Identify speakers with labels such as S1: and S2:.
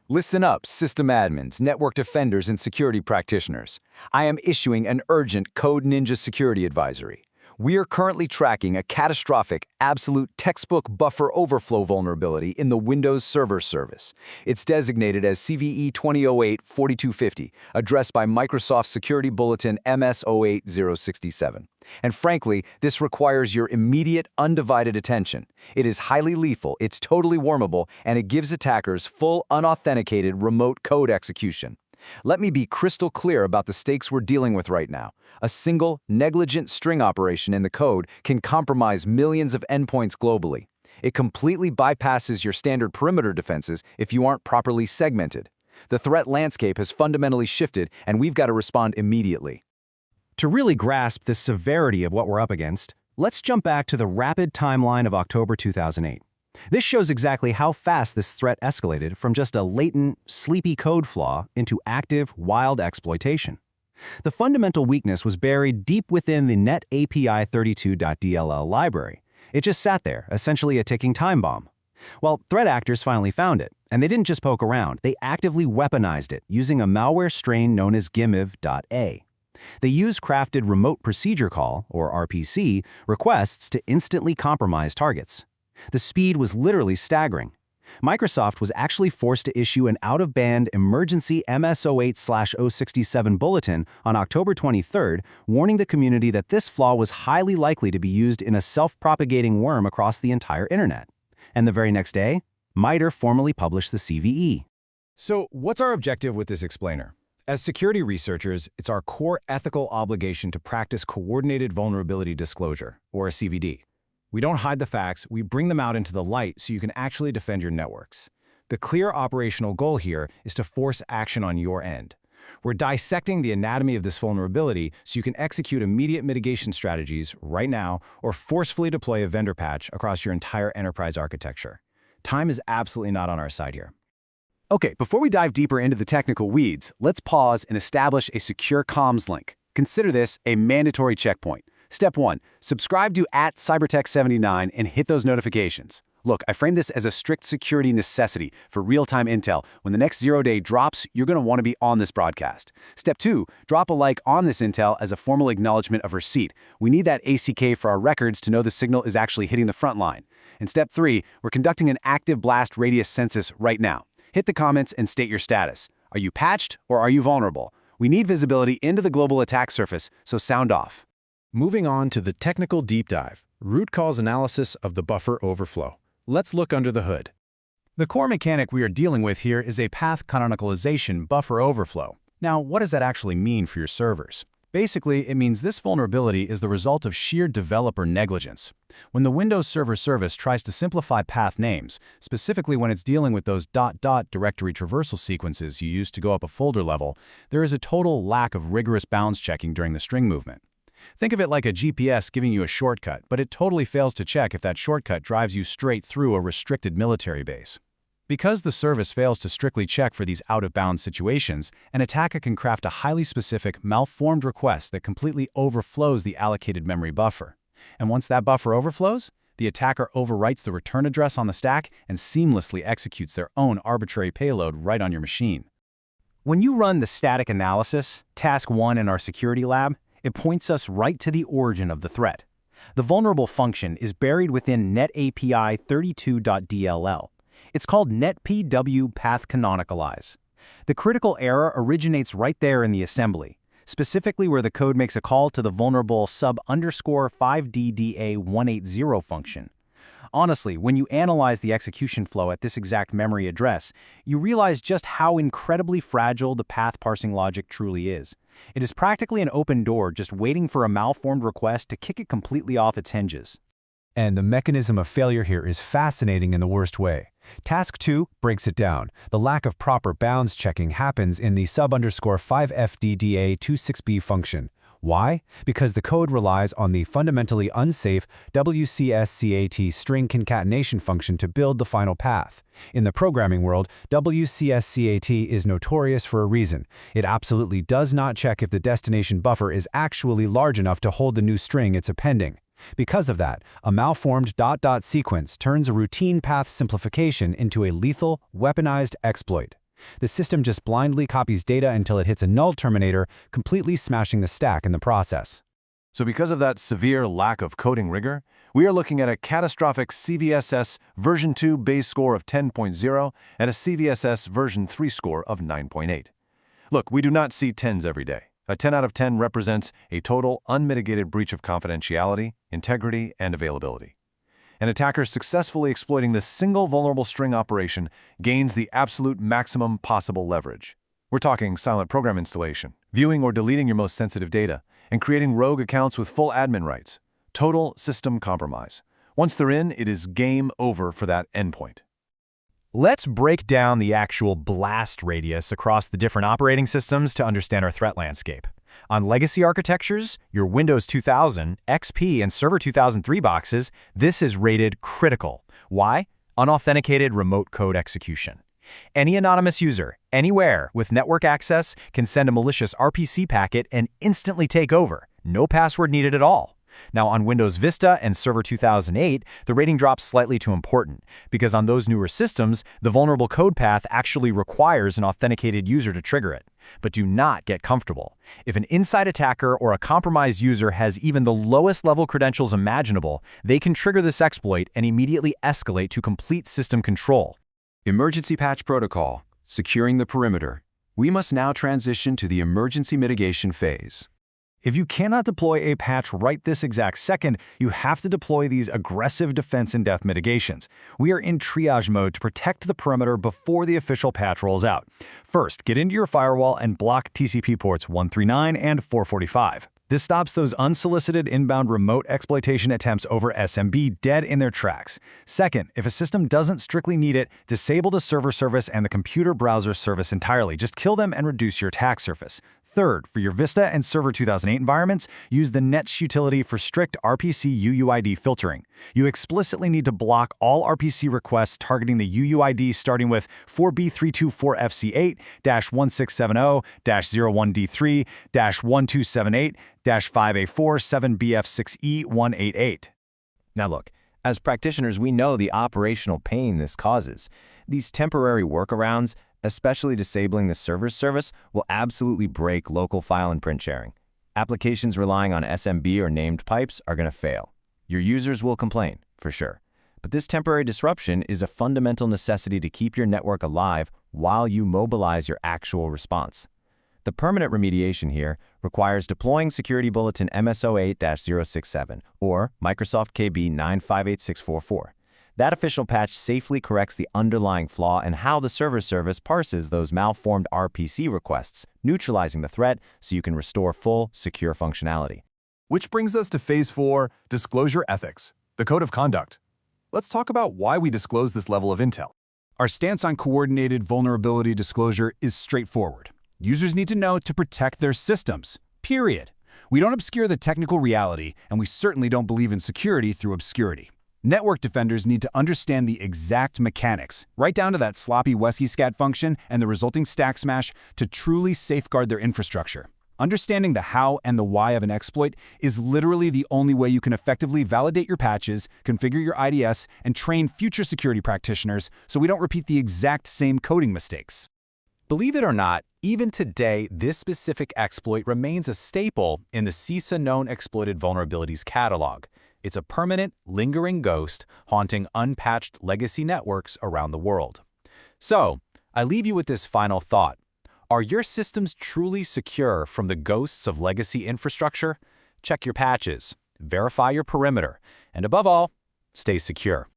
S1: Listen up, system admins, network defenders, and security practitioners. I am issuing an urgent Code Ninja security advisory. We are currently tracking a catastrophic, absolute textbook buffer overflow vulnerability in the Windows Server service. It's designated as CVE 2008-4250, addressed by Microsoft Security Bulletin MS08-067. And frankly, this requires your immediate, undivided attention. It is highly lethal, it's totally wormable, and it gives attackers full, unauthenticated remote code execution. Let me be crystal clear about the stakes we're dealing with right now. A single, negligent string operation in the code can compromise millions of endpoints globally. It completely bypasses your standard perimeter defenses if you aren't properly segmented. The threat landscape has fundamentally shifted, and we've got to respond immediately.
S2: To really grasp the severity of what we're up against, let's jump back to the rapid timeline of October 2008. This shows exactly how fast this threat escalated from just a latent, sleepy code flaw into active, wild exploitation. The fundamental weakness was buried deep within the NetpwPathCanonicalize library. It just sat there, essentially a ticking time bomb. Well, threat actors finally found it, and they didn't just poke around, they actively weaponized it using a malware strain known as Gimmiv.A. They used crafted remote procedure call, or RPC, requests to instantly compromise targets. The speed was literally staggering. Microsoft was actually forced to issue an out-of-band emergency MS08-067 bulletin on October 23rd, warning the community that this flaw was highly likely to be used in a self-propagating worm across the entire internet. And the very next day, MITRE formally published the CVE.
S3: So, what's our objective with this explainer? As security researchers, it's our core ethical obligation to practice coordinated vulnerability disclosure, or a CVD. We don't hide the facts, we bring them out into the light so you can actually defend your networks. The clear operational goal here is to force action on your end. We're dissecting the anatomy of this vulnerability so you can execute immediate mitigation strategies right now or forcefully deploy a vendor patch across your entire enterprise architecture. Time is absolutely not on our side here.
S2: Okay, before we dive deeper into the technical weeds, let's pause and establish a secure comms link. Consider this a mandatory checkpoint. Step 1. Subscribe to @CyberTech79 and hit those notifications. Look, I frame this as a strict security necessity for real-time intel. When the next 0-day drops, you're going to want to be on this broadcast. Step 2. Drop a like on this intel as a formal acknowledgement of receipt. We need that ACK for our records to know the signal is actually hitting the front line. And Step 3. We're conducting an active blast radius census right now. Hit the comments and state your status. Are you patched or are you vulnerable? We need visibility into the global attack surface, so sound off.
S3: Moving on to the technical deep dive, root cause analysis of the buffer overflow. Let's look under the hood.
S2: The core mechanic we are dealing with here is a path canonicalization buffer overflow. Now, what does that actually mean for your servers? Basically, it means this vulnerability is the result of sheer developer negligence. When the Windows Server service tries to simplify path names, specifically when it's dealing with those ... directory traversal sequences you use to go up a folder level, there is a total lack of rigorous bounds checking during the string movement. Think of it like a GPS giving you a shortcut, but it totally fails to check if that shortcut drives you straight through a restricted military base. Because the service fails to strictly check for these out-of-bounds situations, an attacker can craft a highly specific, malformed request that completely overflows the allocated memory buffer. And once that buffer overflows, the attacker overwrites the return address on the stack and seamlessly executes their own arbitrary payload right on your machine. When you run the static analysis, task 1 in our security lab, it points us right to the origin of the threat. The vulnerable function is buried within NetAPI32.dll. It's called NetpwPathCanonicalize. The critical error originates right there in the assembly, specifically where the code makes a call to the vulnerable sub_5DDA180 function. Honestly, when you analyze the execution flow at this exact memory address, you realize just how incredibly fragile the path parsing logic truly is. It is practically an open door just waiting for a malformed request to kick it completely off its hinges.
S4: And the mechanism of failure here is fascinating in the worst way. Task 2 breaks it down. The lack of proper bounds checking happens in the sub_5FDDA26B function. Why? Because the code relies on the fundamentally unsafe wcscat string concatenation function to build the final path. In the programming world, wcscat is notorious for a reason. It absolutely does not check if the destination buffer is actually large enough to hold the new string it's appending. Because of that, a malformed ... sequence turns a routine path simplification into a lethal, weaponized exploit. The system just blindly copies data until it hits a null terminator, completely smashing the stack in the process.
S3: So because of that severe lack of coding rigor, we are looking at a catastrophic CVSS version 2 base score of 10.0 and a CVSS version 3 score of 9.8. Look, we do not see 10s every day. A 10 out of 10 represents a total, unmitigated breach of confidentiality, integrity, and availability. An attacker successfully exploiting this single vulnerable string operation gains the absolute maximum possible leverage. We're talking silent program installation, viewing or deleting your most sensitive data, and creating rogue accounts with full admin rights. Total system compromise. Once they're in, it is game over for that endpoint.
S2: Let's break down the actual blast radius across the different operating systems to understand our threat landscape. On legacy architectures, your Windows 2000, XP, and Server 2003 boxes, this is rated critical. Why? Unauthenticated remote code execution. Any anonymous user, anywhere, with network access can send a malicious RPC packet and instantly take over. No password needed at all. Now, on Windows Vista and Server 2008, the rating drops slightly to important, because on those newer systems, the vulnerable code path actually requires an authenticated user to trigger it. But do not get comfortable. If an inside attacker or a compromised user has even the lowest level credentials imaginable, they can trigger this exploit and immediately escalate to complete system control.
S1: Emergency patch protocol, securing the perimeter. We must now transition to the emergency mitigation phase.
S2: If you cannot deploy a patch right this exact second, you have to deploy these aggressive defense and death mitigations. We are in triage mode to protect the perimeter before the official patch rolls out. First, get into your firewall and block TCP ports 139 and 445. This stops those unsolicited inbound remote exploitation attempts over SMB dead in their tracks. Second, if a system doesn't strictly need it, disable the server service and the computer browser service entirely. Just kill them and reduce your attack surface. Third, for your Vista and Server 2008 environments, use the Nets utility for strict RPC UUID filtering. You explicitly need to block all RPC requests targeting the UUID starting with 4B324FC8-1670-1278-5A47BF6E188.
S3: Now look, as practitioners, we know the operational pain this causes. These temporary workarounds, especially disabling the server's service, will absolutely break local file and print sharing. Applications relying on SMB or named pipes are going to fail. Your users will complain, for sure. But this temporary disruption is a fundamental necessity to keep your network alive while you mobilize your actual response. The permanent remediation here requires deploying Security Bulletin MS08-067 or Microsoft KB 958644. That official patch safely corrects the underlying flaw in how the server service parses those malformed RPC requests, neutralizing the threat so you can restore full, secure functionality.
S5: Which brings us to Phase 4, Disclosure Ethics, the Code of Conduct. Let's talk about why we disclose this level of intel. Our stance on coordinated vulnerability disclosure is straightforward. Users need to know to protect their systems, period. We don't obscure the technical reality, and we certainly don't believe in security through obscurity. Network defenders need to understand the exact mechanics, right down to that sloppy wcscat function and the resulting stack smash to truly safeguard their infrastructure. Understanding the how and the why of an exploit is literally the only way you can effectively validate your patches, configure your IDS, and train future security practitioners so we don't repeat the exact same coding mistakes.
S2: Believe it or not, even today, this specific exploit remains a staple in the CISA known exploited vulnerabilities catalog. It's a permanent, lingering ghost haunting unpatched legacy networks around the world. So, I leave you with this final thought. Are your systems truly secure from the ghosts of legacy infrastructure? Check your patches, verify your perimeter, and above all, stay secure.